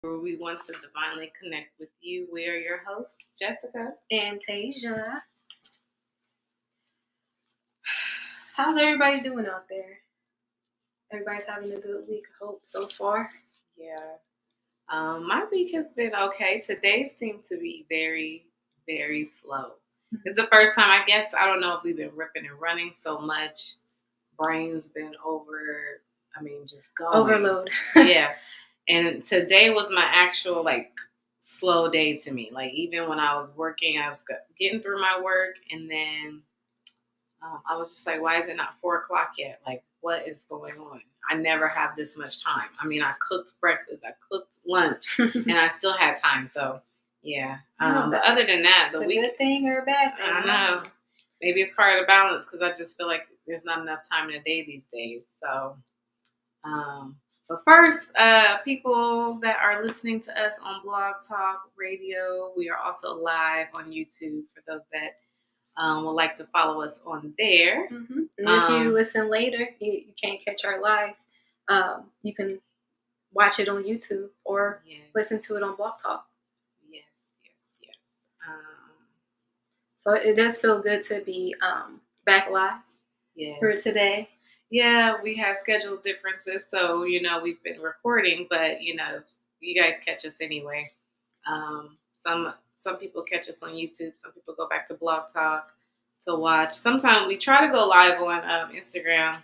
where we want to divinely connect with you. We are your hosts, Jessica and Tasia. How's everybody doing out there? Everybody's having a good week, I hope, so far. Yeah. My week has been okay. Today seemed to be very, very slow. It's the first time, I guess, I don't know if we've been ripping and running so much. Brain's been just going. Overload. Yeah. And today was my actual, slow day to me. Like, even when I was working, I was getting through my work, and then I was just like, why is it not 4 o'clock yet? Like, what is going on? I never have this much time. I mean, I cooked breakfast, I cooked lunch, and I still had time. So, yeah. But other than that, the week. A good thing or a bad thing? I know. Maybe it's part of the balance because I just feel like there's not enough time in a day these days. So, but first, people that are listening to us on Blog Talk Radio, we are also live on YouTube for those that would like to follow us on there. Mm-hmm. And if you listen later, you can't catch our live, you can watch it on YouTube or listen to it on Blog Talk. Yes. So it does feel good to be back live for today. Yeah, we have schedule differences, so we've been recording, but you guys catch us anyway. Some people catch us on YouTube. Some people go back to Blog Talk to watch. Sometimes we try to go live on Instagram.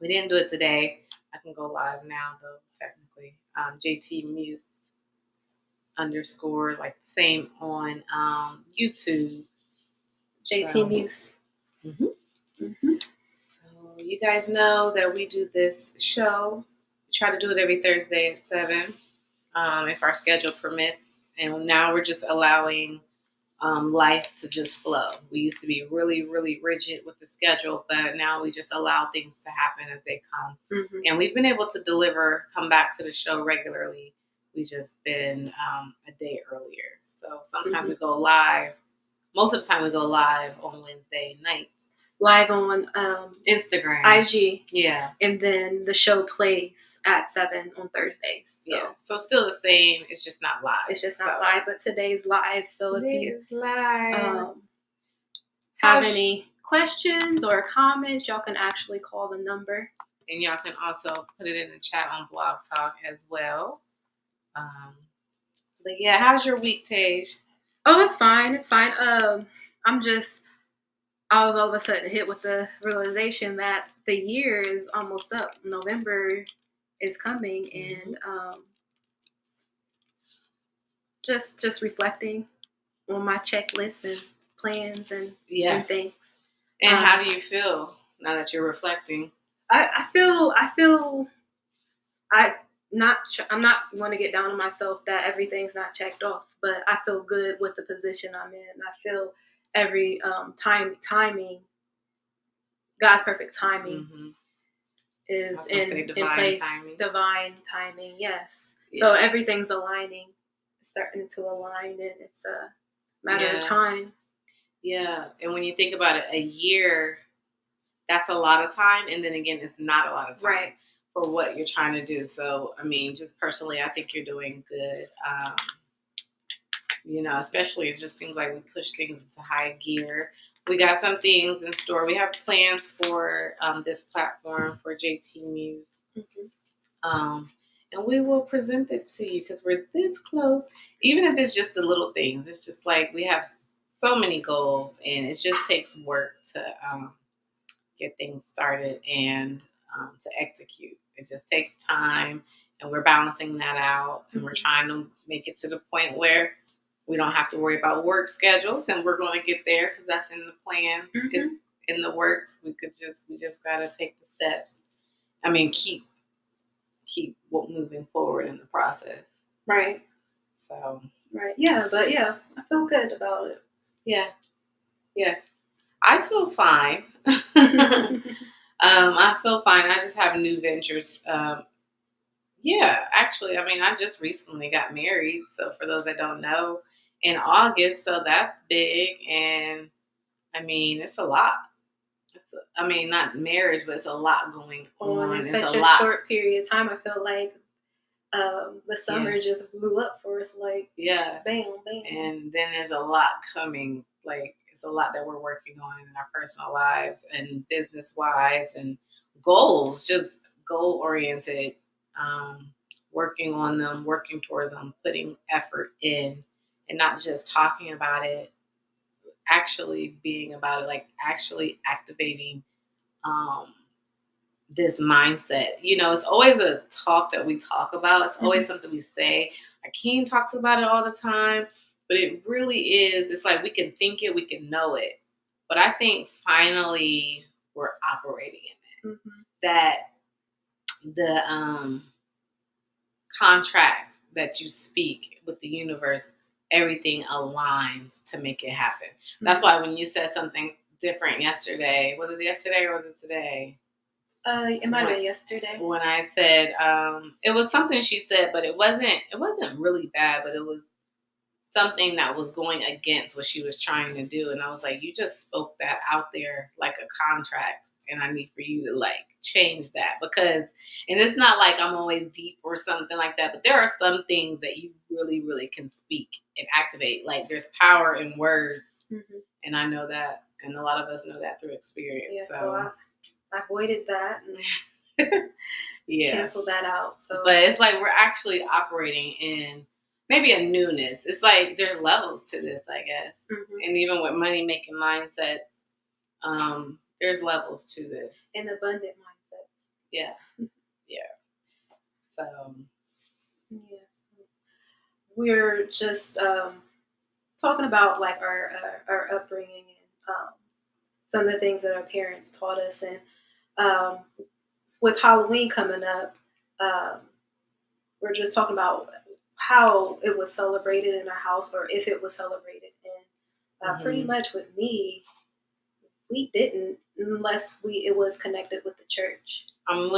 We didn't do it today. I can go live now though, technically. JT Muse _ same on YouTube. JT Muse. So you guys know that we do this show. We try to do it every Thursday at 7, if our schedule permits. And now we're just allowing life to just flow. We used to be really, really rigid with the schedule, but now we just allow things to happen as they come. Mm-hmm. And we've been able to come back to the show regularly. We just been a day earlier. So sometimes we go live. Most of the time we go live on Wednesday nights. Live on Instagram. IG. Yeah. And then the show plays at 7 on Thursdays. So. Yeah. So still the same. It's just not live. It's just not live, but today's live. So if you live. Have any questions or comments, y'all can actually call the number. And y'all can also put it in the chat on Blog Talk as well. But yeah, how's your week, Tage? Oh, it's fine. It's fine. I was all of a sudden hit with the realization that the year is almost up. November is coming, and just reflecting on my checklist and plans and things. And how do you feel now that you're reflecting? I'm not going to get down on myself that everything's not checked off, but I feel good with the position I'm in. I feel every timing, God's perfect timing is in place. Divine timing, yes. Yeah. So everything's aligning, starting to align, and it's a matter of time. Yeah, and when you think about it, a year, that's a lot of time, and then again, it's not a lot of time. Right. For what you're trying to do. So, I mean, just personally, I think you're doing good. Especially it just seems like we push things into high gear. We got some things in store. We have plans for this platform for JT Muse. And we will present it to you because we're this close. Even if it's just the little things, it's just like we have so many goals, and it just takes work to get things started and to execute. It just takes time, and we're balancing that out, and we're trying to make it to the point where we don't have to worry about work schedules, and we're going to get there because that's in the plan. It's in the works. We just got to take the steps. I mean, keep moving forward in the process. Right. So. Right. Yeah, but I feel good about it. Yeah. I feel fine. I feel fine. I just have new ventures. Actually, I mean, I just recently got married. So for those that don't know, in August, so that's big. And I mean, it's a lot. Not marriage, but it's a lot going on. In such a short period of time. I feel like the summer just blew up for us, like bam, bam. And then there's a lot coming. Like it's a lot that we're working on in our personal lives and business wise and goals, just goal oriented. Working on them, working towards them, putting effort in, and not just talking about it, actually being about it, like actually activating this mindset. It's always a talk that we talk about. It's always something we say. Akeem talks about it all the time, but it really is. It's like we can think it, we can know it, but I think finally we're operating in it. That the contracts that you speak with the universe, everything aligns to make it happen. That's why when you said something different yesterday, was it yesterday or was it today? It might have been yesterday. When I said it was something she said, but it wasn't really bad, but it was something that was going against what she was trying to do. And I was like, you just spoke that out there like a contract, and I need for you to like change that, because, and it's not like I'm always deep or something like that, but there are some things that you really, really can speak and activate. Like there's power in words. And I know that, and a lot of us know that through experience. Yeah, so I avoided that and canceled that out. So, but it's like we're actually operating in maybe a newness. It's like there's levels to this, I guess. And even with money making mindsets, there's levels to this. An abundant mindset. Yeah. So we're just talking about like our upbringing and some of the things that our parents taught us, and with Halloween coming up, we're just talking about how it was celebrated in our house, or if it was celebrated. And pretty much with me, we didn't, unless it was connected with the church. I'm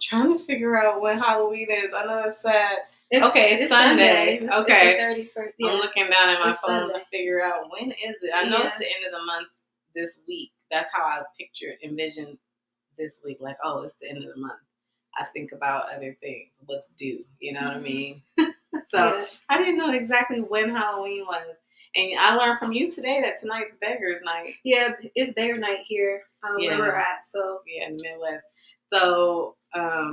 trying to figure out when Halloween is. I know it's sad. It's Sunday. Okay. It's the 31st. Yeah. I'm looking down at my phone Sunday to figure out when is it. I know it's the end of the month this week. That's how I envision this week. Like, oh, it's the end of the month. I think about other things. What's due? You know what I mean? So I didn't know exactly when Halloween was. And I learned from you today that tonight's Beggars Night. Yeah, it's Beggar Night here where we're at. So in the Midwest. So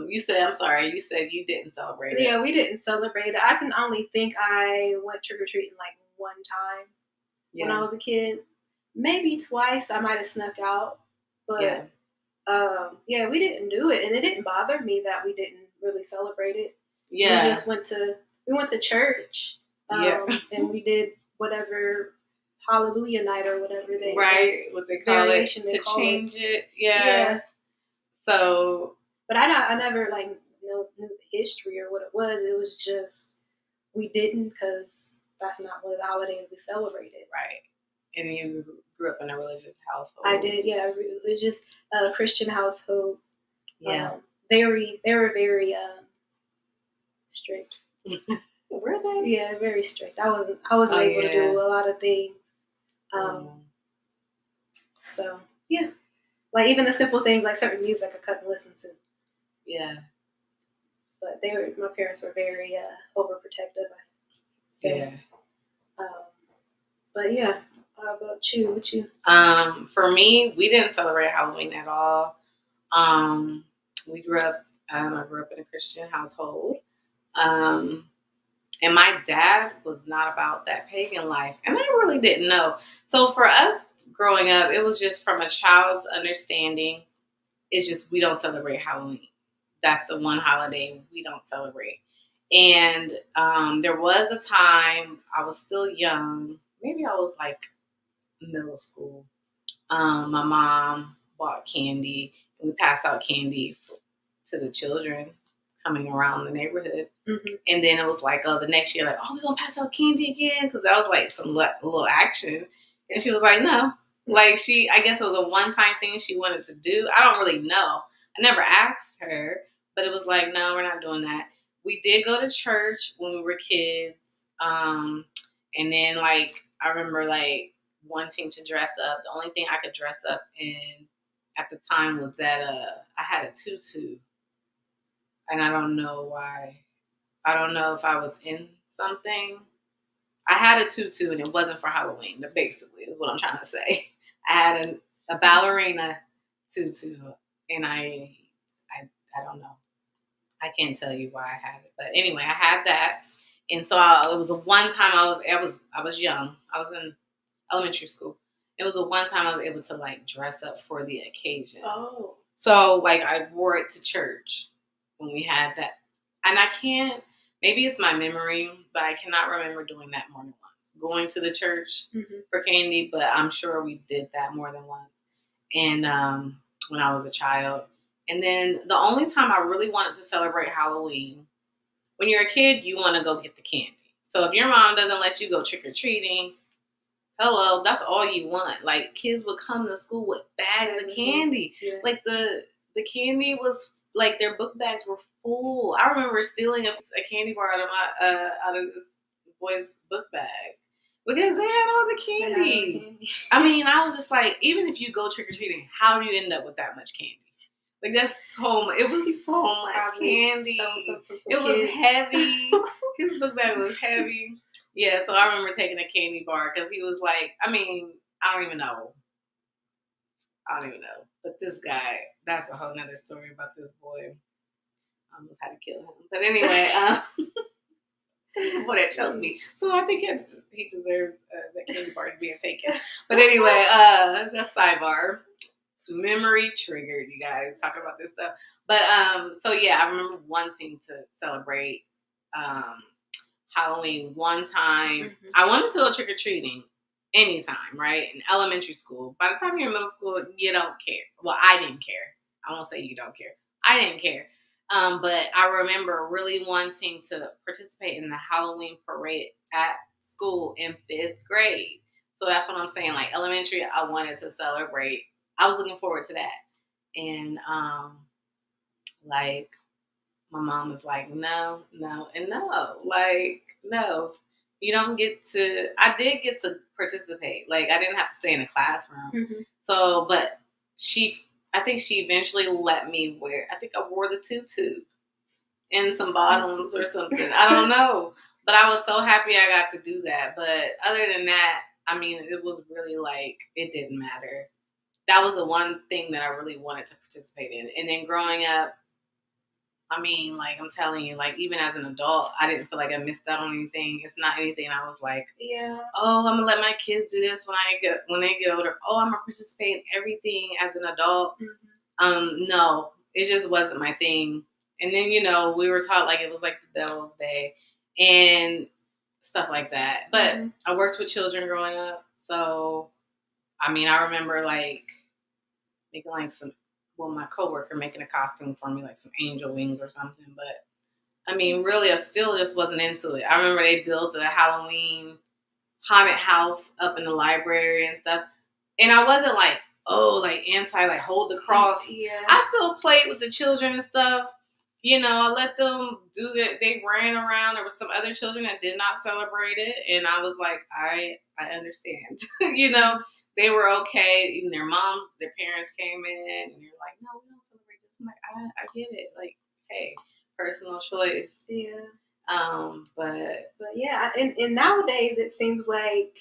you said you didn't celebrate it. Yeah, we didn't celebrate it. I can only think I went trick-or-treating like one time when I was a kid. Maybe twice I might have snuck out. But we didn't do it. And it didn't bother me that we didn't really celebrate it. Yeah. We just went to church. And we did whatever Hallelujah night or whatever what they call it to change it. Yeah. So, but I never like knew the history or what it was. It was just we didn't, because that's not one of the holidays we celebrated. Right. And you grew up in a religious household. I did, yeah, religious Christian household. Yeah. They were very strict. Were they? Yeah, very strict. I wasn't able to do a lot of things. So yeah, like even the simple things like certain music I couldn't listen to. Yeah. But my parents were very overprotective. Yeah. But yeah, how about you? What you? For me, we didn't celebrate Halloween at all. We grew up. I grew up in a Christian household. And my dad was not about that pagan life. And I really didn't know. So for us growing up, it was just from a child's understanding. It's just we don't celebrate Halloween. That's the one holiday we don't celebrate. And there was a time I was still young. Maybe I was like middle school. My mom bought candy. And we passed out candy to the children coming around the neighborhood. And then it was like, the next year, like, we're going to pass out candy again? Because that was like some little action. And she was like, no. Like I guess it was a one-time thing she wanted to do. I don't really know. I never asked her, but it was like, no, we're not doing that. We did go to church when we were kids. And then like, I remember like wanting to dress up. The only thing I could dress up in at the time was that I had a tutu. And I don't know why I don't know if I was in something. I had a tutu and it wasn't for Halloween. Basically, is what I'm trying to say. I had a ballerina tutu, and I don't know. I can't tell you why I had it, but anyway, I had that, and so it was a one time I was young. I was in elementary school. It was a one time I was able to like dress up for the occasion. Oh. So like I wore it to church when we had that, and I can't. Maybe it's my memory, but I cannot remember doing that more than once. Going to the church for candy, but I'm sure we did that more than once. And when I was a child, and then the only time I really wanted to celebrate Halloween, when you're a kid, you want to go get the candy. So if your mom doesn't let you go trick or treating, hello, that's all you want. Like kids would come to school with bags of candy. Yeah. Like the candy was like their book bags were full. I remember stealing a candy bar out of this boy's book bag because they had all the candy. I mean, I was just like, even if you go trick or treating, how do you end up with that much candy? Like that's so much. It was so much candy. It was heavy. His book bag was heavy. Yeah, so I remember taking a candy bar because he was like, I mean, I don't even know. But this guy, that's a whole nother story about this boy. I almost had to kill him. But anyway, boy, that choked me. So I think he deserves that candy bar being taken. But anyway, that's sidebar. Memory triggered, you guys, talking about this stuff. But so yeah, I remember wanting to celebrate Halloween one time. I wanted to go trick or treating anytime, right? In elementary school. By the time you're in middle school, you don't care. Well, I didn't care. I won't say you don't care. I didn't care. But I remember really wanting to participate in the Halloween parade at school in 5th grade. So that's what I'm saying. Like elementary, I wanted to celebrate. I was looking forward to that. And like my mom was like, no, and no. Like, no. You don't get to I did get to participate. Like I didn't have to stay in the classroom. So but I think she eventually let me wear I think I wore the tutu and some bottoms or something. I don't know. But I was so happy I got to do that. But other than that, I mean, it was really like it didn't matter. That was the one thing that I really wanted to participate in. And then growing up, I mean, like I'm telling you, like even as an adult, I didn't feel like I missed out on anything. It's not anything I was like, oh, I'm gonna let my kids do this when they get older. Oh, I'm gonna participate in everything as an adult. No, it just wasn't my thing. And then we were taught like it was like the devil's day and stuff like that. But I worked with children growing up, so I mean, I remember like making like my coworker making a costume for me, like some angel wings or something. But I mean, really, I still just wasn't into it. I remember they built a Halloween haunted house up in the library and stuff. And I wasn't like, oh, like anti, like hold the cross. Yeah. I still played with the children and stuff. I let them do it. They ran around. There were some other children that did not celebrate it. And I was like, I understand. They were okay. Even their moms, their parents came in and you're like, no, we don't celebrate this. I'm like, I get it. Like, hey, personal choice. Yeah. But yeah, and nowadays it seems like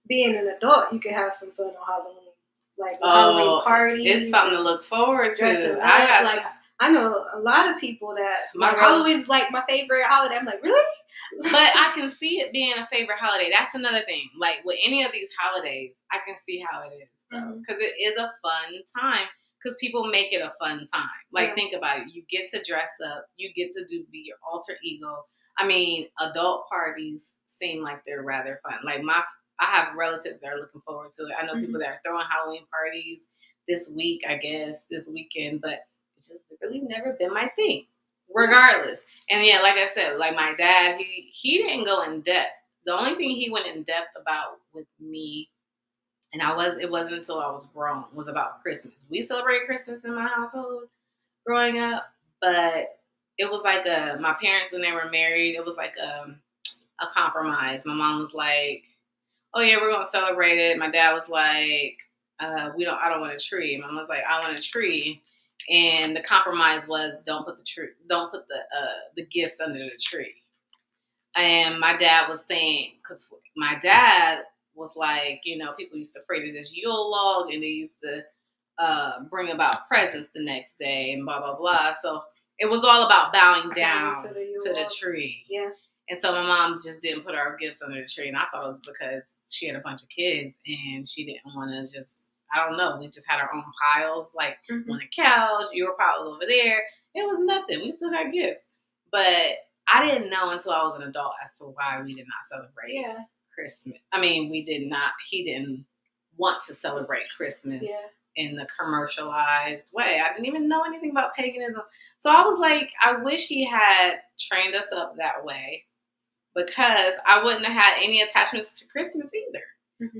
being an adult, you can have some fun on Halloween. Like Halloween parties. It's something to look forward to. I know a lot of people that Halloween's like my favorite holiday. I'm like, really? But I can see it being a favorite holiday. That's another thing. Like with any of these holidays, I can see how it is though, because it is a fun time. Because people make it a fun time. Like think about it. You get to dress up. You get to be your alter ego. I mean, adult parties seem like they're rather fun. Like I have relatives that are looking forward to it. I know people that are throwing Halloween parties this week, I guess, this weekend, but it's just really never been my thing, regardless. And yeah, like I said, like my dad, he didn't go in depth. The only thing he went in depth about with me, and it wasn't until I was grown, was about Christmas. We celebrate Christmas in my household growing up, but it was like my parents, when they were married, it was like a compromise. My mom was like, oh yeah, we're gonna celebrate it. My dad was like, I don't want a tree. My mom was like, I want a tree. And the compromise was don't put the gifts under the tree. And my dad was saying, because my dad was like, people used to pray to this Yule log, and they used to bring about presents the next day, and blah blah blah. So it was all about bowing down to the tree. Yeah. And so my mom just didn't put our gifts under the tree, and I thought it was because she had a bunch of kids and she didn't want to just. I don't know. We just had our own piles, like on the couch, your piles over there. It was nothing. We still had gifts. But I didn't know until I was an adult as to why we did not celebrate Christmas. I mean, he didn't want to celebrate Christmas in the commercialized way. I didn't even know anything about paganism. So I was like, I wish he had trained us up that way, because I wouldn't have had any attachments to Christmas either,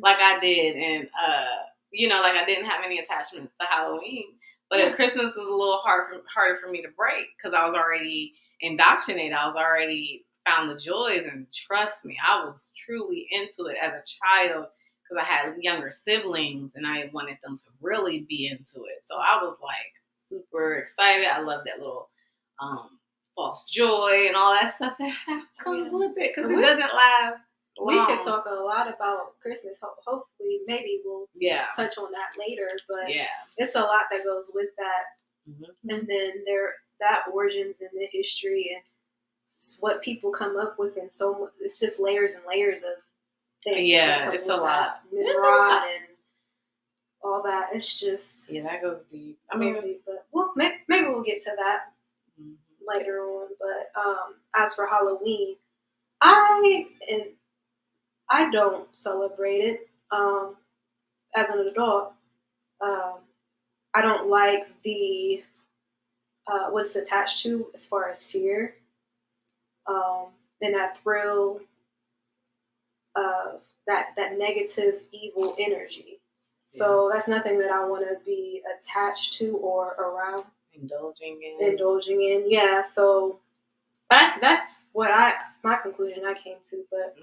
like I did. And, like I didn't have any attachments to Halloween. But if Christmas was a little harder for me to break, because I was already indoctrinated. I was already found the joys, and trust me, I was truly into it as a child, because I had younger siblings and I wanted them to really be into it. So I was like super excited. I love that little false joy and all that stuff that comes with it, because it doesn't last long. We could talk a lot about Christmas. Hopefully, maybe we'll touch on that later. But it's a lot that goes with that. And then that origins in the history and what people come up with, and so much. It's just layers and layers of things. Yeah, it's a lot. Nimrod and all that. It's just that goes deep. But maybe we'll get to that later on. But as for Halloween, I don't celebrate it as an adult. I don't like the what's attached to as far as fear and that thrill of that negative, evil energy. So that's nothing that I want to be attached to or around. Indulging in. Yeah. So that's what my conclusion I came to. But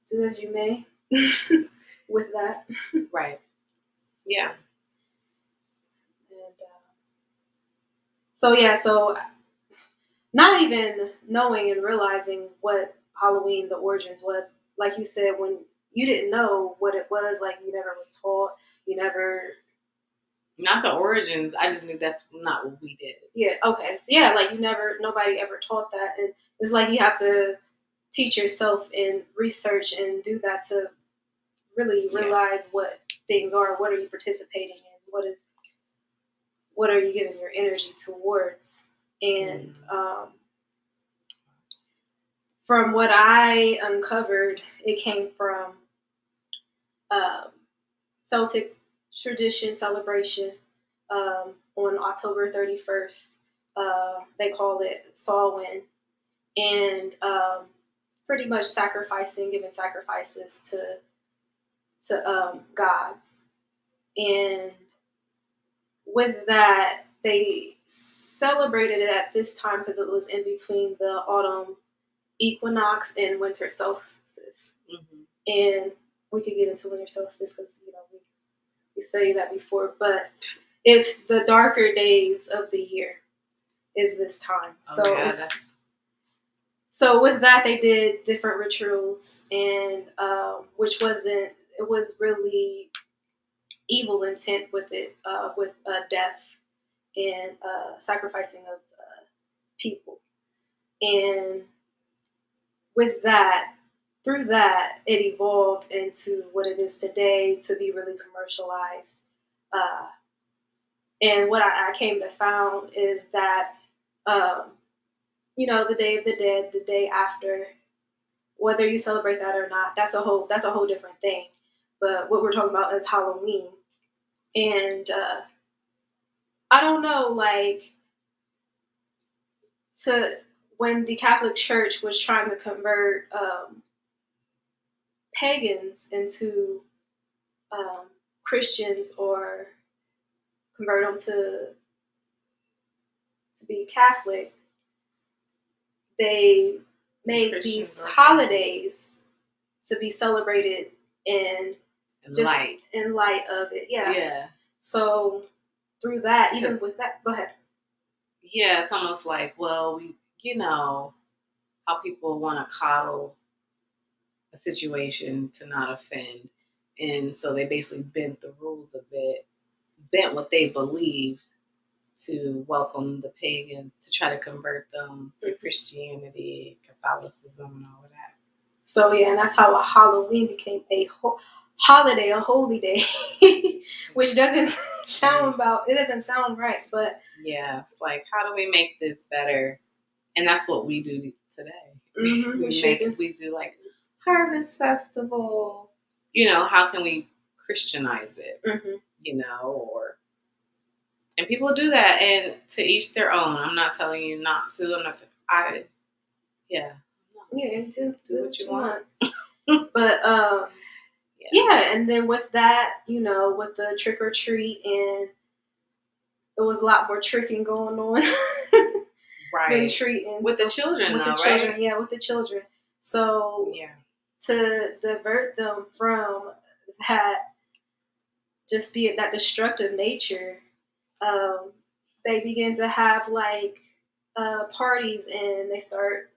do as you may with that. Right. Yeah. And so not even knowing and realizing what Halloween, the origins was, like you said, when you didn't know what it was, like you never was taught, you never. Not the origins. I just knew that's not what we did. Yeah. Okay. So like nobody ever taught that, and it's like you have to teach yourself and research and do that to really realize what things are. What are you participating in? What are you giving your energy towards? And from what I uncovered, it came from Celtic tradition celebration on October 31st. They call it Samhain, and pretty much giving sacrifices to gods. And with that, they celebrated it at this time because it was in between the autumn equinox and winter solstice. And we could get into winter solstice because we studied that before, but it's the darker days of the year is this time. So with that, they did different rituals, and it was really evil intent with it, with death and sacrificing of people. And with that, through that, it evolved into what it is today to be really commercialized. And what I came to found is that, the Day of the Dead, the day after, whether you celebrate that or not, that's a whole different thing. But what we're talking about is Halloween. And I don't know, when the Catholic Church was trying to convert pagans into Christians or convert them to be Catholic, they made these holidays to be celebrated in light of it. Yeah. So through that, even with that, go ahead. Yeah, it's almost like, well, how people want to coddle a situation to not offend. And so they basically bent the rules a bit, bent what they believed to welcome the pagans, to try to convert them to Christianity, Catholicism, and all of that. So yeah, and that's how Halloween became a holiday, a holy day, which doesn't sound right, but yeah, it's like, how do we make this better? And that's what we do today. We do like harvest festival. How can we Christianize it? And people do that, and to each their own. I'm not telling you not to. I'm not. Yeah, do what you want. But yeah, and then with that, with the trick or treat, and it was a lot more tricking going on. Right. Than treating with the children, right? Yeah, with the children. So to divert them from that, just be that destructive nature, they begin to have like parties, and they start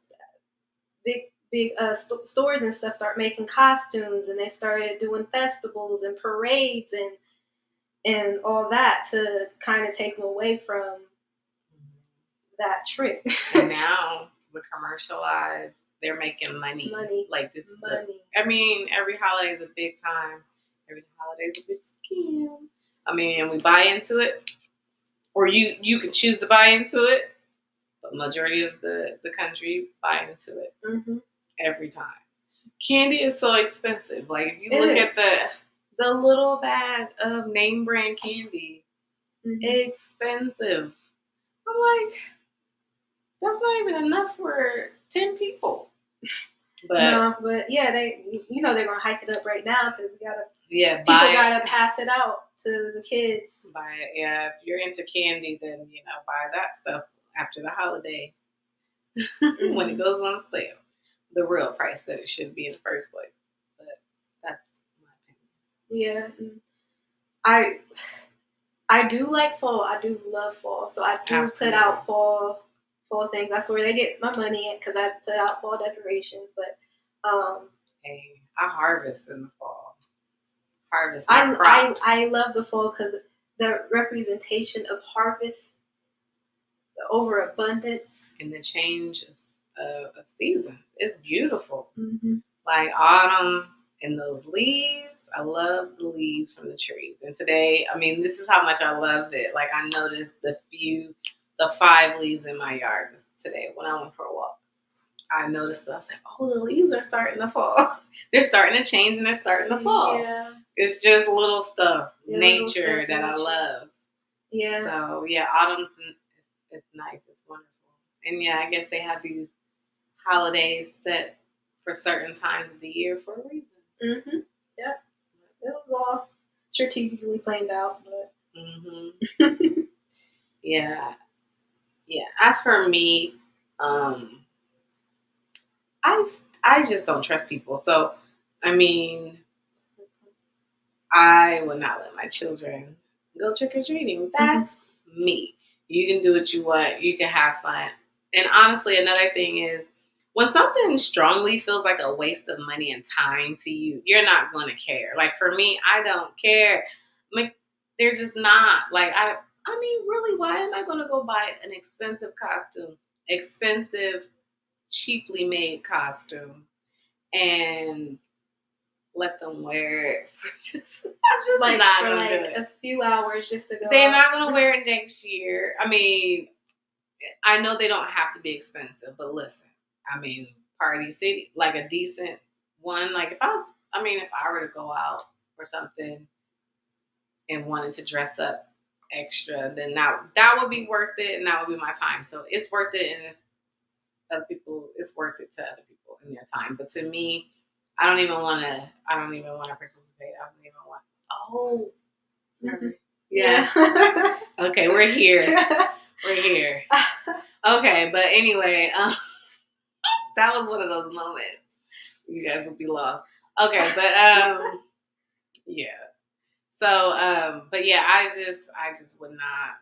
big stores and stuff start making costumes, and they started doing festivals and parades and all that to kind of take them away from that trick. And now the commercialized, they're making money. Like this is money. Every holiday is a big time. Every holiday is a big scam. And we buy into it, or you can choose to buy into it, but majority of the country buy into it every time. Candy is so expensive. Like if you look at the little bag of name brand candy, expensive. I'm like, that's not even enough for 10 people. But yeah, they're gonna hike it up right now because people gotta pass it out to the kids. Buy it, yeah. If you're into candy, then buy that stuff after the holiday when it goes on sale. The real price that it should be in the first place. But that's my opinion. Yeah, I do like fall. I do love fall, so I do put out fall things. That's where they get my money at, because I put out fall decorations. But hey, I harvest in the fall. Harvest my crops. I love the fall because the representation of harvest, the overabundance, and the change of season. It's beautiful. Like autumn and those leaves. I love the leaves from the trees. And today, this is how much I loved it. Like I noticed the 5 leaves in my yard today when I went for a walk. I noticed that I was like, oh, the leaves are starting to fall. They're starting to change and they're starting to fall. Yeah. It's just little stuff, nature that I love. Yeah. So yeah, autumn's it's nice. It's wonderful. And yeah, I guess they have these holidays set for certain times of the year for a reason. Yeah. It was all strategically planned out, but yeah. As for me, I just don't trust people. So, I would not let my children go trick or treating. That's me. You can do what you want. You can have fun. And honestly, another thing is, when something strongly feels like a waste of money and time to you, you're not going to care. Like for me, I don't care. Like they're just not. Like really, why am I going to go buy an expensive costume, expensive, cheaply made costume, and let them wear it for just like not for gonna like do it. A few hours just to go. They're not gonna wear it next year. I know they don't have to be expensive, but listen, Party City, like a decent one. Like if I were to go out or something and wanted to dress up extra, then that would be worth it, and that would be my time. So it's worth it, and it's worth it to other people in their time. But to me, I don't even want to participate. I don't even want. Oh, yeah. Okay, we're here. We're here. Okay, but anyway, that was one of those moments. You guys would be lost. Okay, but yeah. So, but yeah, I just would not.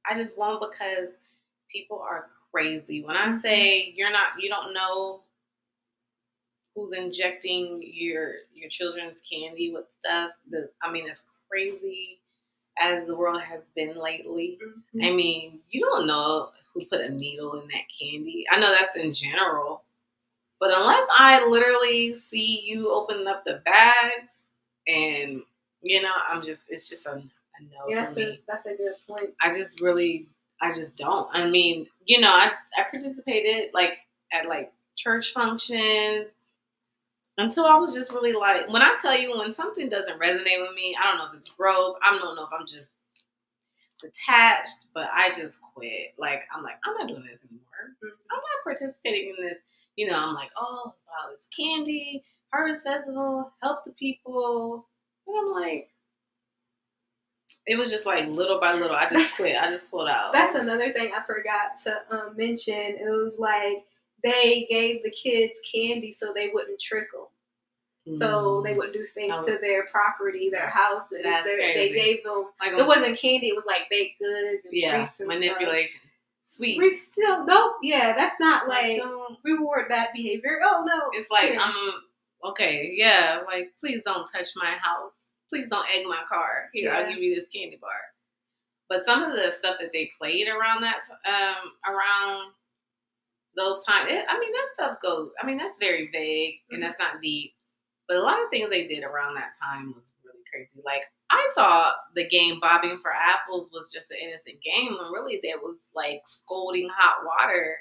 I just won't because people are crazy. When I say you don't know who's injecting your children's candy with stuff. As crazy as the world has been lately. Mm-hmm. I mean, you don't know who put a needle in that candy. I know that's in general, but unless I literally see you opening up the bags, and it's just a no for me. That's a good point. I just don't. I mean, I participated at church functions until I was just really like, when I tell you when something doesn't resonate with me, I don't know if it's growth. I don't know if I'm just detached, but I just quit. I'm not doing this anymore. Mm-hmm. I'm not participating in this. I'm like, oh, it's about this candy, Harvest Festival, help the people. And I'm like, it was just like little by little. I just quit. I just pulled out. That's another thing I forgot to mention. It was like they gave the kids candy so they wouldn't trickle. So they wouldn't do things to their property, their houses. They gave them. It wasn't candy. It was like baked goods and treats and manipulation. Stuff. Sweet. Still, nope. Yeah, that's not don't reward bad behavior. Oh no. It's like okay. Yeah. Like, please don't touch my house. Please don't egg my car. Here, I'll give you this candy bar. But some of the stuff that they played around around those times, that stuff goes. That's very vague and that's not deep. But a lot of things they did around that time was really crazy. Like, I thought the game Bobbing for Apples was just an innocent game, when really there was like scalding hot water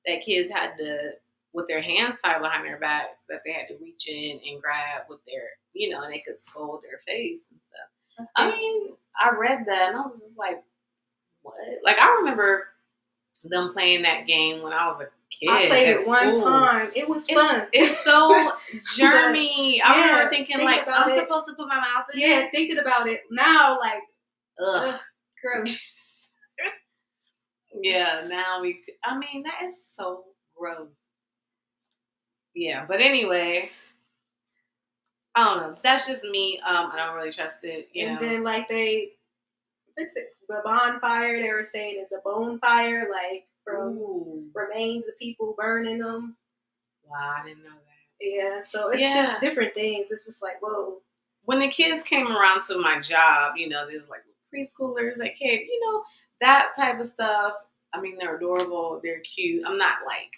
that kids had to, with their hands tied behind their backs, that they had to reach in and grab with their, and they could scald their face and stuff. I read that and I was just like, what? Like, I remember them playing that game when I was a kid. I played it one time. It was fun. It's so germy. I remember thinking I'm supposed to put my mouth in it. Yeah, thinking about it now, like, ugh, gross. Yeah, now that is so gross. Yeah, but anyway, I don't know. That's just me. I don't really trust it. And then the bonfire they were saying is a bonfire, like from remains of people burning them. Wow, I didn't know that. Yeah, so it's just different things. It's just like, whoa. When the kids came around to my job, there's like preschoolers that came, that type of stuff. They're adorable. They're cute. I'm not like,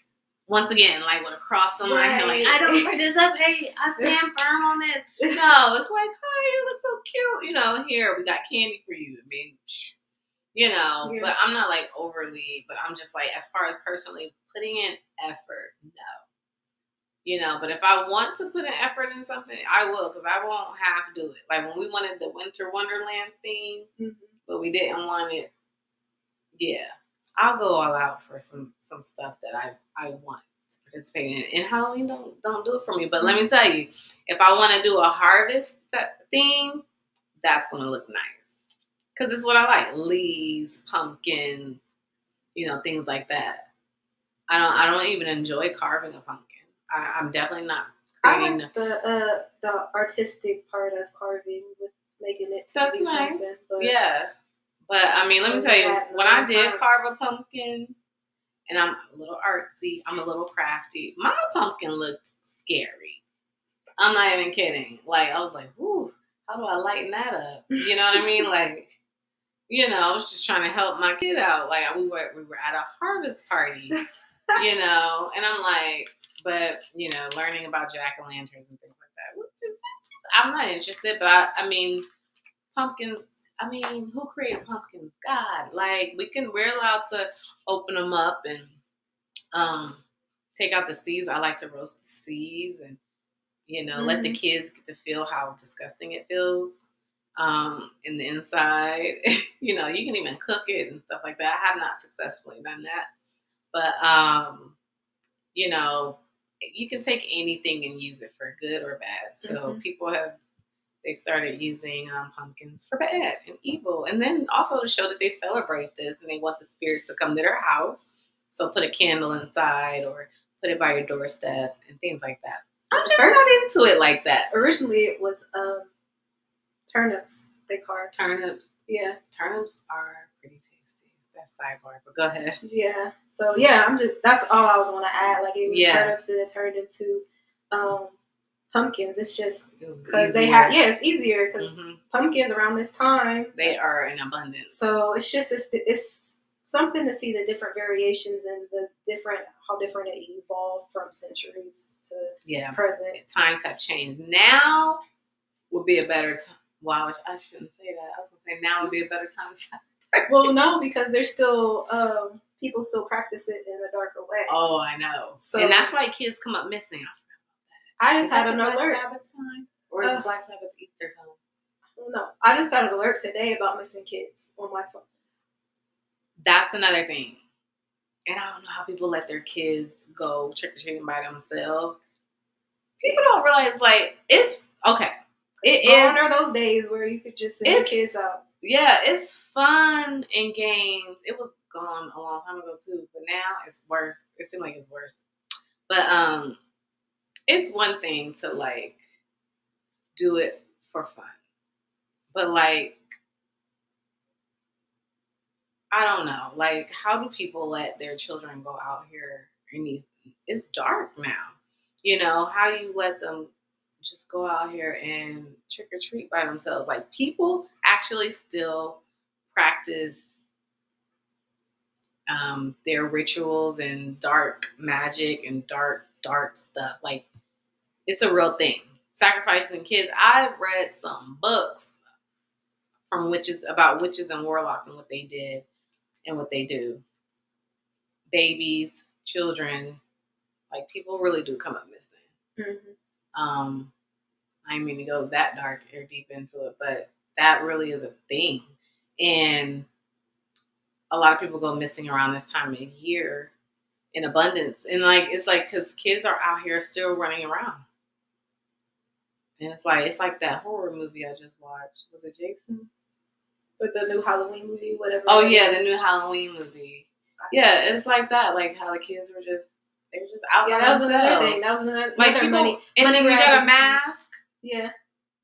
once again, like with a cross on my hand, like, I don't participate. I stand firm on this. No, it's like, oh, you look so cute. Here, we got candy for you. But I'm not like overly, but I'm just like, as far as personally putting in effort, no. But if I want to put an effort in something, I will, because I won't half do it. Like when we wanted the Winter Wonderland theme, but we didn't want it, I'll go all out for some stuff that I want to participate in. And Halloween don't do it for me. But let me tell you, if I want to do a harvest theme, that's going to look nice. Because it's what I like. Leaves, pumpkins, things like that. I don't even enjoy carving a pumpkin. I'm definitely not creating. I like the artistic part of carving, with making it to that's be nice. Something. But But let me tell you, when I did carve a pumpkin, and I'm a little artsy, I'm a little crafty, my pumpkin looked scary. I'm not even kidding. Like, I was like, ooh, how do I lighten that up? You know what I mean? Like, I was just trying to help my kid out. Like, we were at a harvest party, and I'm like, but, learning about jack-o'-lanterns and things like that, I'm not interested. But pumpkins, who created pumpkins? God. Like, we're allowed to open them up and take out the seeds. I like to roast the seeds and, let the kids get to feel how disgusting it feels in the inside. You can even cook it and stuff like that. I have not successfully done that. But, you can take anything and use it for good or bad. So people they started using pumpkins for bad and evil. And then also to show that they celebrate this and they want the spirits to come to their house. So put a candle inside or put it by your doorstep and things like that. I'm just not into it like that. Originally, it was Turnips, they carve. Turnips. Yeah. Turnips are pretty tasty. That's sidebar, but go ahead. Yeah. So yeah, that's all I was gonna add. Like it was turnips and it turned into pumpkins. It's just because they have it's easier because pumpkins around this time they are in abundance. So it's just it's something to see the different variations and how different it evolved from centuries to present. Times have changed. Now would be a better time. Wow, I shouldn't say that. I was gonna say now would be a better time to celebrate. Well, no, because there's still people still practice it in a darker way. Oh, I know. So, and that's why kids come up missing. I just had an alert. Black Sabbath time? Or is it Black Sabbath Easter time? I don't know. I just got an alert today about missing kids on my phone. That's another thing. And I don't know how people let their kids go trick-or-treating by themselves. People don't realize, like, it's okay. It is. Gone are those days where you could just send the kids out. Yeah, it's fun and games. It was gone a long time ago too, but now it's worse. It seems like it's worse. But it's one thing to like do it for fun, but like I don't know, like how do people let their children go out here in these? It's dark now, you know. How do you let them just go out here and trick or treat by themselves? Like people actually still practice their rituals and dark magic and dark stuff. Like it's a real thing. Sacrificing kids. I've read some books from witches about witches and warlocks and what they did and what they do. Babies, children, like people really do come up missing. Mm-hmm. I didn't mean to go that dark or deep into it, but that really is a thing. And a lot of people go missing around this time of year in abundance. And like, it's like, cause kids are out here still running around. And it's like that horror movie I just watched. Was it Jason? With the new Halloween movie, whatever. Oh yeah, the new Halloween movie. Yeah, it's like that. Like how the kids were just out by themselves. Another thing. That was another people, money. And money then you got a mask. Yeah.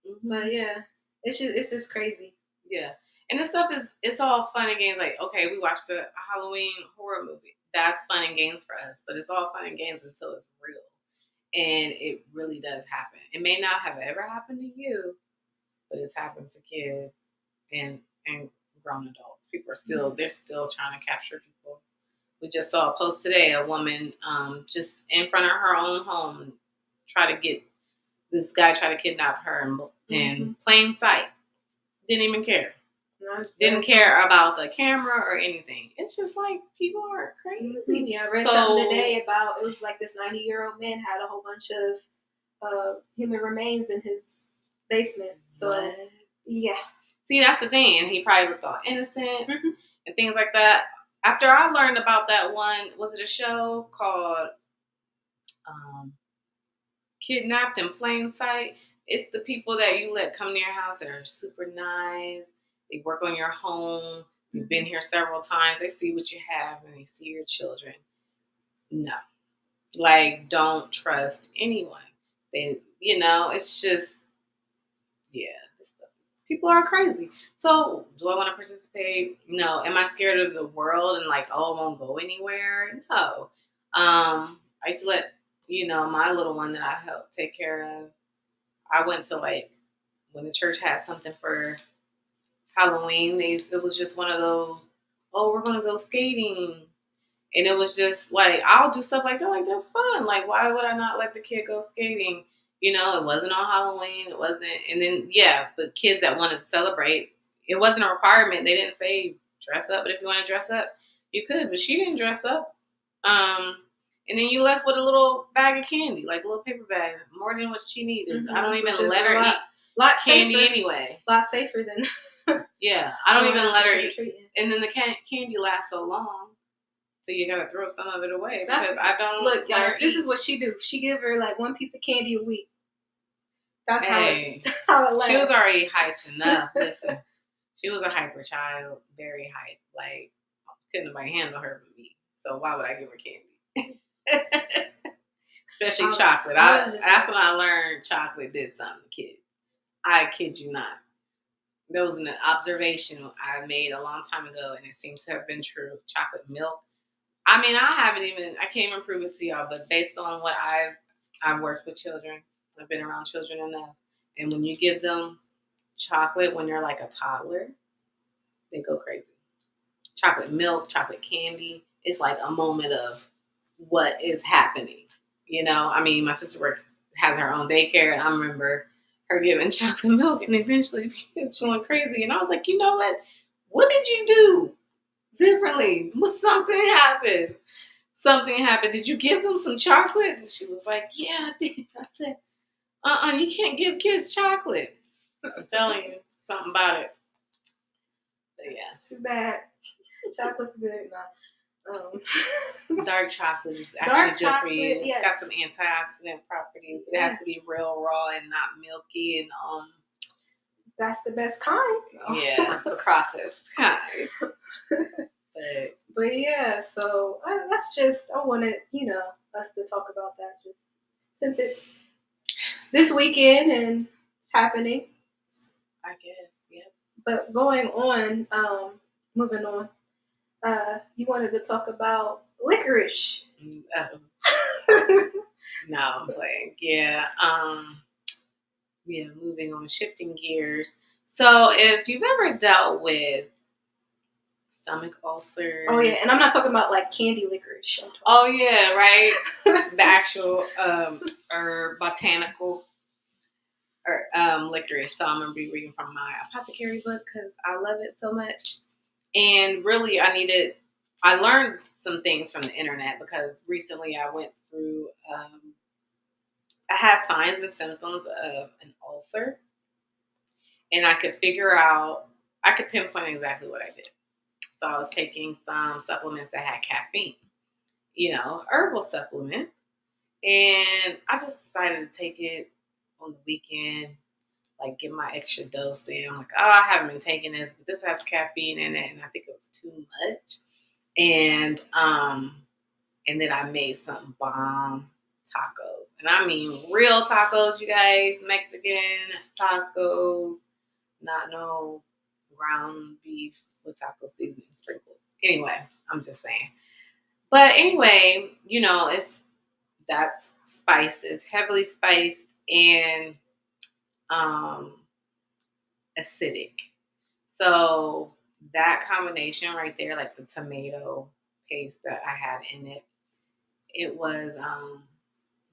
Mm-hmm. But yeah, it's just crazy. Yeah, and this stuff it's all fun and games. Like okay, we watched a Halloween horror movie. That's fun and games for us, but it's all fun and games until it's real. And it really does happen. It may not have ever happened to you, but it's happened to kids and grown adults. People are they're still trying to capture people. We just saw a post today, a woman just in front of her own home this guy tried to kidnap her in plain sight. Didn't even care. Didn't care about the camera or anything. It's just like people are crazy. Yeah, I read something today about it was like this 90-year-old man had a whole bunch of human remains in his basement. So yeah. See, that's the thing, and he probably looked all innocent and things like that. After I learned about that one, was it a show called Kidnapped in Plain Sight? It's the people that you let come to your house that are super nice. They work on your home. You've been here several times. They see what you have and they see your children. No. Like, don't trust anyone. It's just, this stuff. People are crazy. So, do I want to participate? No. Am I scared of the world and like, oh, I won't go anywhere? No. I used to let, my little one that I helped take care of. I went to like, when the church had something for Halloween, it was just one of those, oh, we're going to go skating. And it was just like, I'll do stuff like that. Like, that's fun. Like, why would I not let the kid go skating? It wasn't on Halloween. It wasn't. And then, but kids that wanted to celebrate, it wasn't a requirement. They didn't say dress up. But if you want to dress up, you could. But she didn't dress up. And then you left with a little bag of candy, like a little paper bag, more than what she needed. I don't even let her eat candy anyway. A lot safer than. Yeah, I don't even let her eat. And then the candy lasts so long. So you gotta throw some of it away because I don't. Look, guys, this is what she do. She give her like one piece of candy a week. That's how it lasts. She was already hyped enough. Listen, she was a hyper child, very hyped. Like couldn't nobody handle her but me. So why would I give her candy? Especially chocolate. That's when I learned chocolate did something to kids. I kid you not. There was an observation I made a long time ago, and it seems to have been true. Chocolate milk. I mean, I can't even prove it to y'all, but based on what I've worked with children, I've been around children enough, and when you give them chocolate when they're like a toddler, they go crazy. Chocolate milk, chocolate candy, it's like a moment of what is happening. I mean, my sister has her own daycare, and I remember her giving chocolate milk, and eventually it's going crazy. And I was like, you know what? What did you do differently? Something happened. Something happened. Did you give them some chocolate? And she was like, yeah, I did. I said, you can't give kids chocolate. I'm telling you something about it. But yeah. Too bad. Chocolate's good. Dark chocolate is actually good for you. Yes. It's got some antioxidant properties. It has to be real raw and not milky and that's the best kind. Yeah, the processed kind. But yeah, so that's just I wanted us to talk about that just since it's this weekend and it's happening. I guess, yeah. But going on, moving on, you wanted to talk about licorice. No, I'm playing. Yeah. Yeah, moving on, shifting gears. So if you've ever dealt with stomach ulcers. Oh yeah, and I'm not talking about like candy licorice. Oh yeah, right. The actual or botanical or licorice. So I'm gonna be reading from my apothecary book because I love it so much. And really, I learned some things from the internet because recently I went through. I had signs and symptoms of an ulcer, and I could pinpoint exactly what I did. So I was taking some supplements that had caffeine, herbal supplement. And I just decided to take it on the weekend, like get my extra dose in. I'm like, oh, I haven't been taking this, but this has caffeine in it, and I think it was too much. And then I made some bomb tacos. And I mean real tacos, you guys, Mexican tacos, not no ground beef with taco seasoning sprinkled. Anyway, I'm just saying. But anyway, that's spices, heavily spiced and acidic. So that combination right there, like the tomato paste that I had in it, it was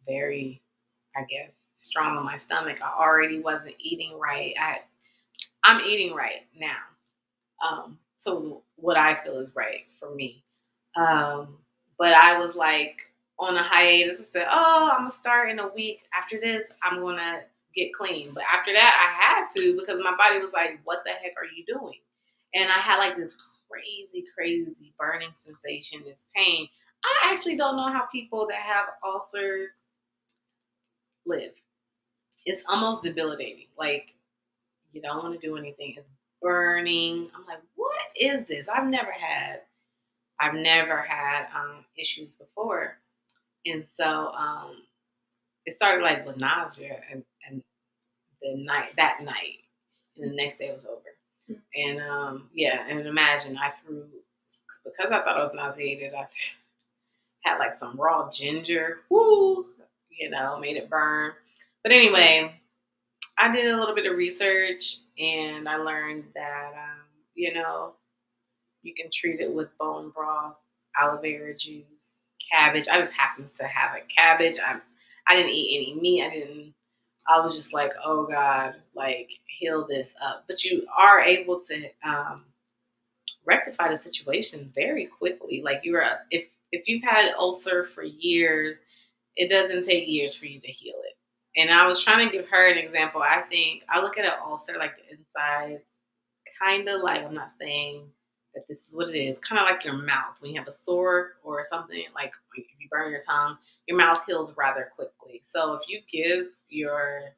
very, I guess, strong on my stomach. I already wasn't eating right. I'm eating right now. So what I feel is right for me. But I was like on a hiatus. I said, oh, I'm going to start in a week. After this, I'm going to get clean. But after that, I had to because my body was like, what the heck are you doing? And I had like this crazy, crazy burning sensation, this pain. I actually don't know how people that have ulcers live. It's almost debilitating. Like, you don't want to do anything. It's burning. I'm like, what is this? I've never had issues before. And so it started like with nausea and that night. And the next day it was over. And and imagine because I thought I was nauseated, I had like some raw ginger. Woo! Made it burn. But anyway, I did a little bit of research and I learned that, you can treat it with bone broth, aloe vera juice, cabbage. I just happened to have a cabbage. I didn't eat any meat. I was just like, oh God, like heal this up. But you are able to rectify the situation very quickly. Like if you've had ulcer for years, it doesn't take years for you to heal it. And I was trying to give her an example. I think I look at an ulcer like the inside, kind of like, I'm not saying that this is what it is, kind of like your mouth. When you have a sore or something, like if you burn your tongue, your mouth heals rather quickly. So if you give your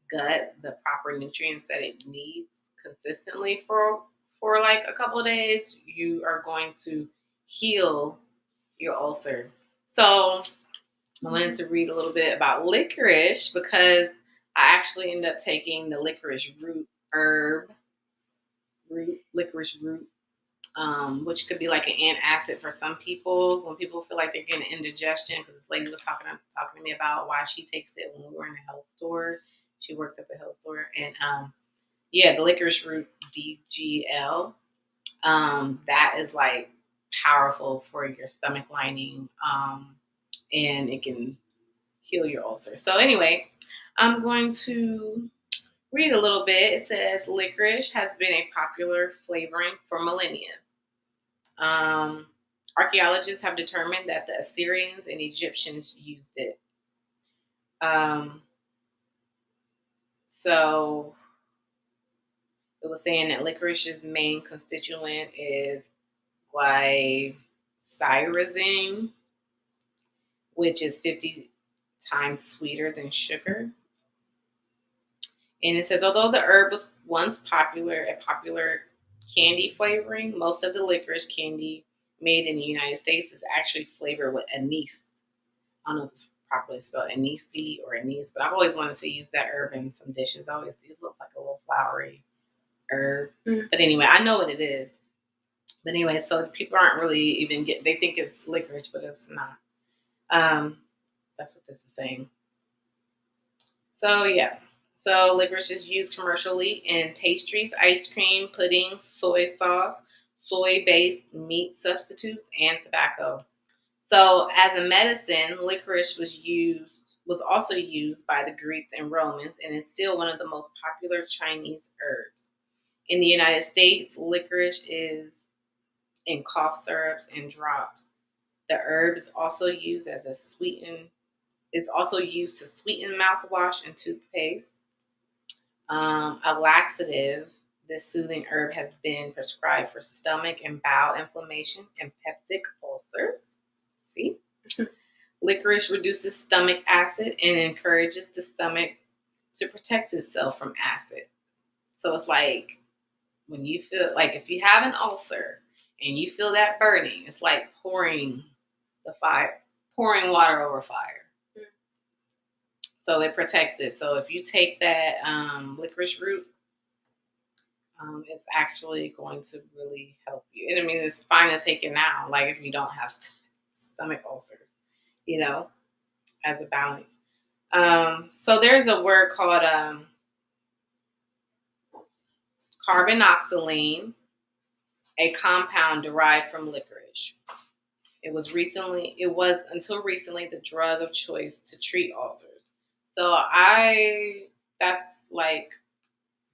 gut the proper nutrients that it needs consistently for like a couple of days, you are going to heal your ulcer. So I wanted to read a little bit about licorice because I actually ended up taking the licorice root herb licorice root, which could be like an antacid for some people when people feel like they're getting indigestion. Because this lady was talking to me about why she takes it when we were in a health store. She worked at the health store, and yeah, the licorice root DGL, that is like powerful for your stomach lining, and it can heal your ulcer. So anyway, I'm going to read a little bit. It says licorice has been a popular flavoring for millennia. Um, Archaeologists have determined that the Assyrians and Egyptians used it. Um, so it was saying that licorice's main constituent is glycyrrhizine, which is 50 times sweeter than sugar. And it says, although the herb was once a popular candy flavoring, most of the licorice candy made in the United States is actually flavored with anise. I don't know if it's properly spelled anise or anise, but I've always wanted to use that herb in some dishes. It looks like a little flowery herb. Mm. But anyway, I know what it is. But anyway, so people aren't really even they think it's licorice, but it's not. That's what this is saying. So yeah. So licorice is used commercially in pastries, ice cream, pudding, soy sauce, soy-based meat substitutes, and tobacco. So as a medicine, licorice was also used by the Greeks and Romans and is still one of the most popular Chinese herbs. In the United States, licorice is in cough syrups and drops. The herb is also used to sweeten mouthwash and toothpaste. A laxative, this soothing herb has been prescribed for stomach and bowel inflammation and peptic ulcers. See? Licorice reduces stomach acid and encourages the stomach to protect itself from acid. So it's like when you feel like if you have an ulcer and you feel that burning, it's like pouring water over fire. So it protects it. So if you take that licorice root, it's actually going to really help you. And I mean, it's fine to take it now, like if you don't have stomach ulcers, as a balance. So there's a word called carboxylene, a compound derived from licorice. It was until recently the drug of choice to treat ulcers. So that's like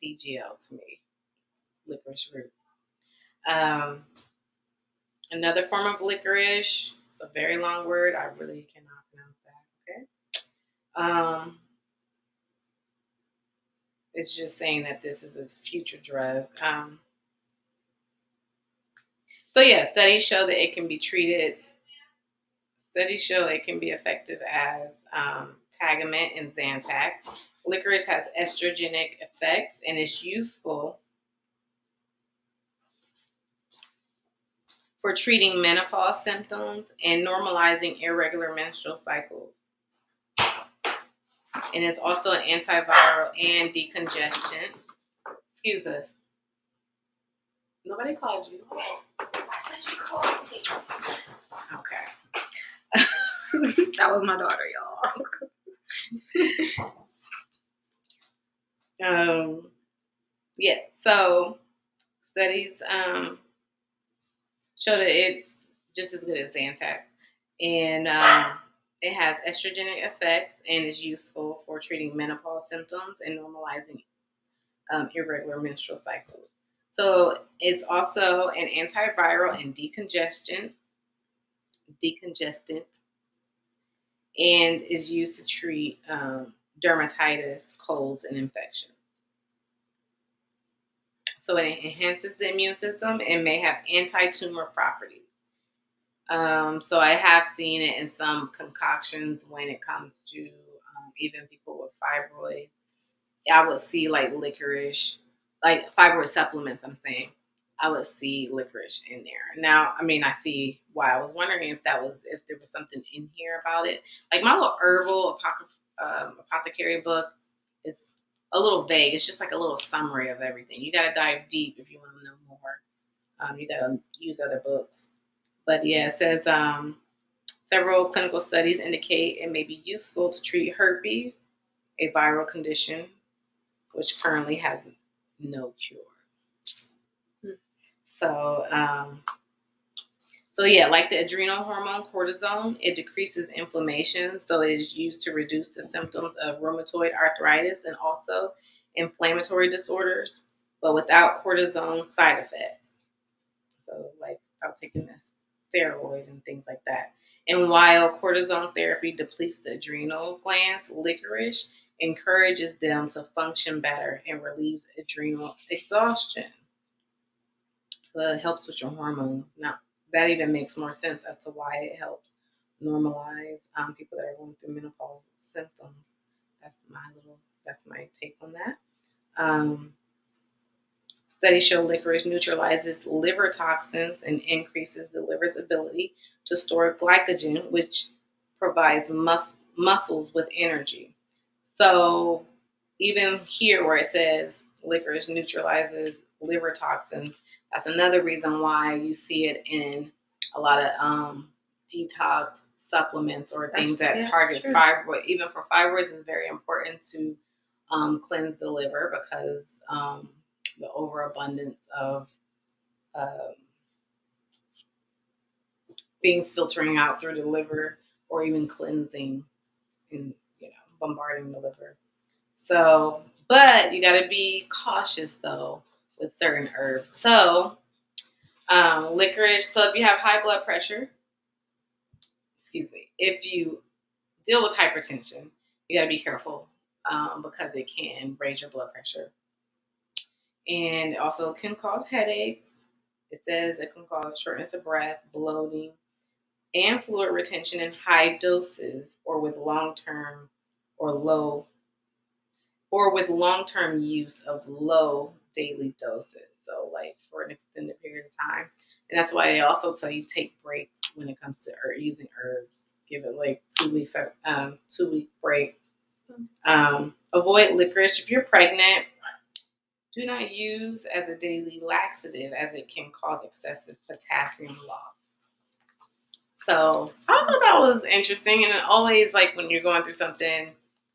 DGL to me, licorice root. Another form of licorice, it's a very long word. I really cannot pronounce that. Okay. It's just saying that this is its future drug. So yeah, studies show that it can be treated. Studies show it can be effective as Tagamet and Zantac. Licorice has estrogenic effects and is useful for treating menopause symptoms and normalizing irregular menstrual cycles. And it's also an antiviral and decongestant. Excuse us. Nobody called you. Okay. That was my daughter, y'all. Yeah. So studies show that it's just as good as Zantac, and it has estrogenic effects and is useful for treating menopause symptoms and normalizing irregular menstrual cycles. So it's also an antiviral and decongestant, and is used to treat dermatitis, colds, and infections. So it enhances the immune system and may have anti-tumor properties. So I have seen it in some concoctions when it comes to even people with fibroids. I would see like licorice, like fibroid supplements, I'm saying. I would see licorice in there. Now, I mean, I see why. I was wondering if there was something in here about it. Like my little herbal apothecary book is a little vague. It's just like a little summary of everything. You got to dive deep if you want to know more. You got to use other books. But yeah, it says several clinical studies indicate it may be useful to treat herpes, a viral condition which currently has no cure. So, yeah, like the adrenal hormone cortisone, it decreases inflammation. So it is used to reduce the symptoms of rheumatoid arthritis and also inflammatory disorders, but without cortisone side effects. So like without taking this steroid and things like that. And while cortisone therapy depletes the adrenal glands, licorice encourages them to function better and relieves adrenal exhaustion. So it helps with your hormones. Now, that even makes more sense as to why it helps normalize people that are going through menopausal symptoms. That's my take on that. Um, Studies show licorice neutralizes liver toxins and increases the liver's ability to store glycogen, which provides muscles with energy. So even here where it says licorice neutralizes liver toxins, that's another reason why you see it in a lot of detox supplements or things that targets fibroid. Even for fibroids, it's very important to cleanse the liver because the overabundance of um, things filtering out through the liver or even cleansing and bombarding the liver. So, but you got to be cautious though with certain herbs. So, licorice. So, if you have high blood pressure, if you deal with hypertension, you got to be careful because it can raise your blood pressure, and it also can cause headaches. It says it can cause shortness of breath, bloating, and fluid retention in high doses or with long-term or low or with long-term use of low daily doses. So like for an extended period of time. And that's why they also tell you take breaks when it comes to using herbs. Give it like 2 weeks, 2-week breaks. Avoid licorice if you're pregnant. Do not use as a daily laxative as it can cause excessive potassium loss. So I thought that was interesting. And always like when you're going through something,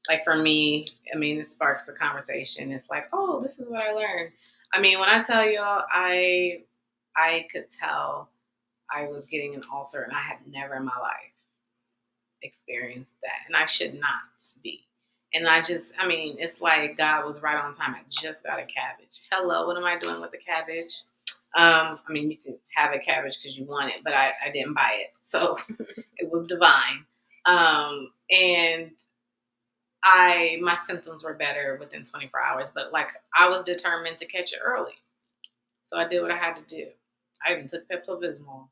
like for me, I mean, it sparks a conversation. It's like, oh, this is what I learned. I mean, when I tell y'all, I could tell I was getting an ulcer and I had never in my life experienced that. And I should not be. And I mean, it's like God was right on time. I just got a cabbage. Hello, what am I doing with the cabbage? I mean, you can have a cabbage because you want it, but I didn't buy it. So it was divine. And my symptoms were better within 24 hours, but like I was determined to catch it early. So I did what I had to do. I even took Pepto-Bismol,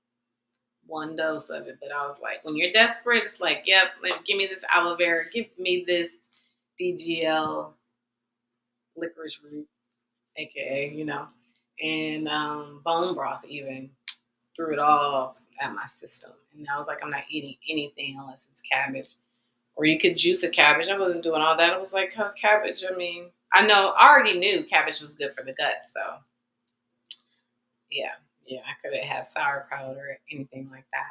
1 dose of it, but I was like, when you're desperate, it's like, yep, give me this aloe vera, give me this DGL licorice root, aka, and bone broth even. Threw it all at my system. And I was like, I'm not eating anything unless it's cabbage. Or you could juice a cabbage. I wasn't doing all that. I was like, oh, cabbage. I mean, I already knew cabbage was good for the gut. So, yeah, I could have had sauerkraut or anything like that.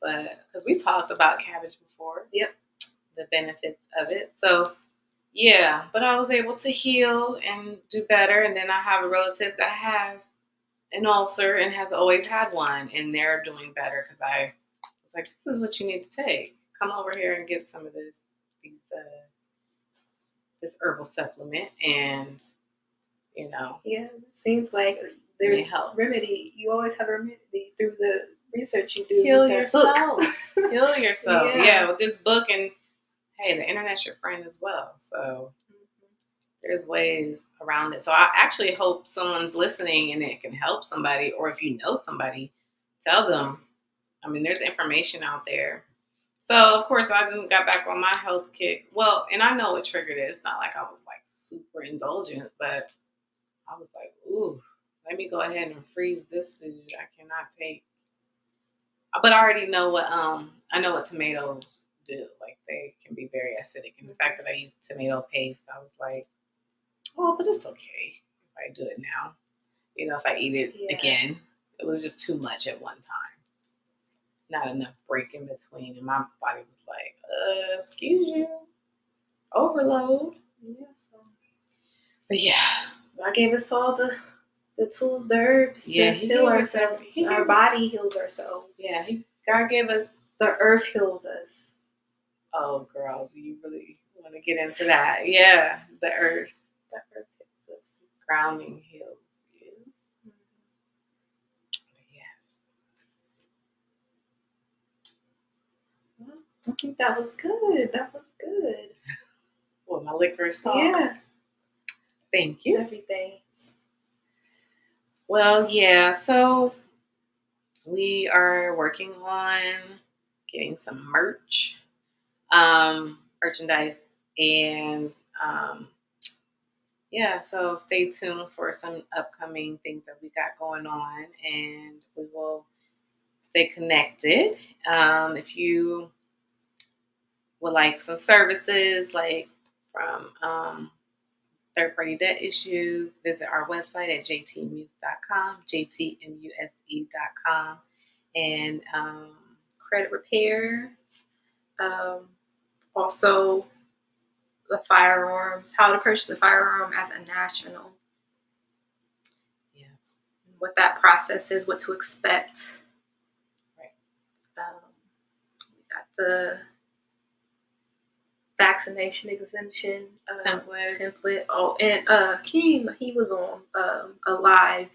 But because we talked about cabbage before. Yep. The benefits of it. So, yeah, but I was able to heal and do better. And then I have a relative that has an ulcer and has always had one, and they're doing better because I was like, this is what you need to take. Come over here and get some of this herbal supplement, and Yeah, it seems like there's remedy. You always have a remedy through the research you do. Heal yourself. Heal yourself. Yeah, with this book, and hey, the internet's your friend as well. So there's ways around it. So I actually hope someone's listening and it can help somebody, or if you know somebody, tell them. I mean, there's information out there. So, of course, I got back on my health kick. Well, and I know what triggered it. It's not like I was like super indulgent, but I was like, ooh, let me go ahead and freeze this food. I cannot take. But I already know what tomatoes do. Like they can be very acidic. And the fact that I used tomato paste, I was like, oh, but it's okay if I do it now. If I eat it again, it was just too much at one time. Not enough break in between. And my body was like, excuse you, overload. Yeah, so. But yeah. God gave us all the tools, the herbs to heal ourselves. Our body heals ourselves. Yeah, God gave us. The earth heals us. Oh, girl, do you really want to get into that? Yeah, the earth. The earth heals us. Grounding heals you. Yes. Well, I think that was good. That was good. Well, my licorice talk. Yeah. Thank you. Everything. Well, yeah, so we are working on getting some merchandise, and yeah, so stay tuned for some upcoming things that we got going on, and we will stay connected. If you would like some services like from third-party debt issues, visit our website at jtmuse.com, jtmuse.com, and credit repair. Also, the firearms, how to purchase a firearm as a national. Yeah. What that process is, what to expect. Right. We got the vaccination exemption template. Oh, and Keem, he was on a live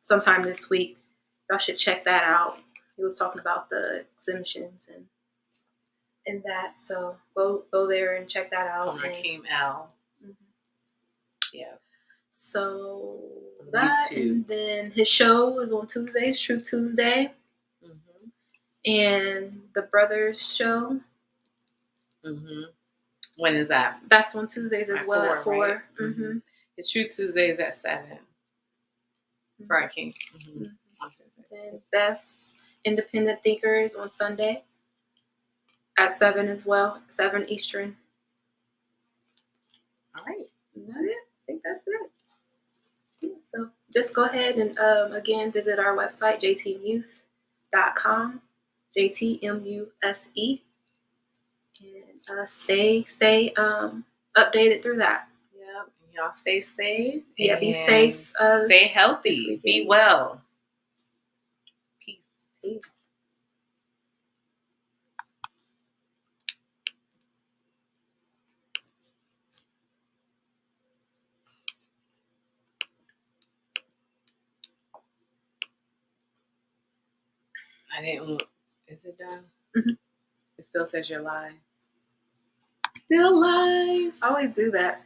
sometime this week. Y'all should check that out. He was talking about the exemptions and that. So go there and check that out. On Keem L. Mm-hmm. Yeah. So that, and then his show is on Tuesdays, True Tuesday. Mm-hmm. And the Brothers show. Mm-hmm. When is that? That's on Tuesdays as well at 4. Right? Mm-hmm. It's True Tuesdays at 7. Mm-hmm. Brian King. Mm-hmm. And Beth's Independent Thinkers on Sunday at 7 as well, 7 Eastern. All right. Is that it? I think that's it. Yeah, so just go ahead and again visit our website, jtmuse.com, JTMUSE, and stay updated through that. Yep. Y'all stay safe. Yeah, be safe. Stay healthy. Be well. Peace. I didn't. Is it done? Mm-hmm. It still says you're live. Still live. I always do that.